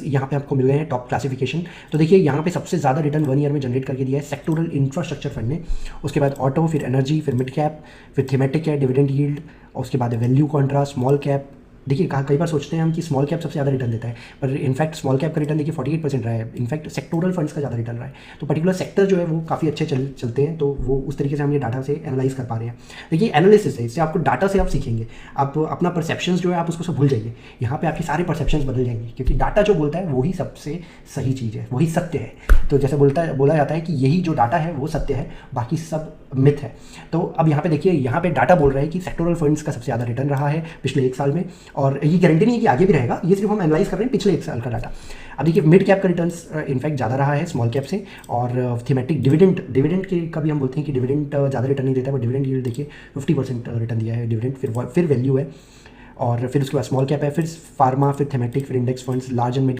यहाँ पे आपको मिल गए हैं टॉप क्लासिफिकेशन। तो देखिए यहाँ पे सबसे ज़्यादा रिटर्न 1 ईयर में जनरेट करके दिया है सेक्टोरल इंफ्रास्ट्रक्चर फंड ने, उसके बाद ऑटो, फिर एनर्जी, फिर मिड कैप, फिर थीमेटिक है, डिविडेंड यील्ड, और उसके बाद वैल्यू कॉन्ट्रा, स्मॉल कैप। देखिए कई बार सोचते हैं हम कि स्मॉल कैप सबसे ज़्यादा रिटर्न देता है, पर इनफैक्ट स्मॉल कैप का रिटर्न देखिए 48% रहा है, इनफैक्ट सेक्टोरल फंड्स का ज़्यादा रिटर्न रहा है। तो पर्टिकुलर सेक्टर जो है वो काफ़ी अच्छे चलते हैं, तो वो उस तरीके से हम ये डाटा से एनालाइज कर पा रहे हैं। देखिए एनालिसिस है, इससे आपको डाटा से आप सीखेंगे, आप अपना परसेप्शंस जो है आप उसको सब भूल जाइए, यहाँ पे आपके सारे परसेप्शंस बदल जाएंगे, क्योंकि डाटा जो बोलता है वही सबसे सही चीज़ है, वही सत्य है। तो जैसे बोला जाता है कि यही जो डाटा है वो सत्य है, बाकी सब मिथ है। तो अब यहाँ पे देखिए, यहाँ पे डाटा बोल रहा है कि सेक्टोरल फंड्स का सबसे ज़्यादा रिटर्न रहा है पिछले 1 साल में, और ये गारंटी नहीं है कि आगे भी रहेगा, ये सिर्फ हम एनालाइज कर रहे हैं पिछले 1 साल का डाटा। अब देखिए मिड कैप का रिटर्न्स इनफैक्ट ज़्यादा रहा है स्मॉल कैप से, और थीमेटिक डिविडेंड के कभी हम बोलते हैं कि डिविडेंड ज़्यादा रिटर्न नहीं देता है, बट डिविडेंड यील्ड देखिए 50% रिटर्न दिया है डिविडेंड, फिर वैल्यू है, और फिर उसके बाद स्मॉल कैप है, फिर फार्मा, फिर थीमेटिक, फिर index funds, large and mid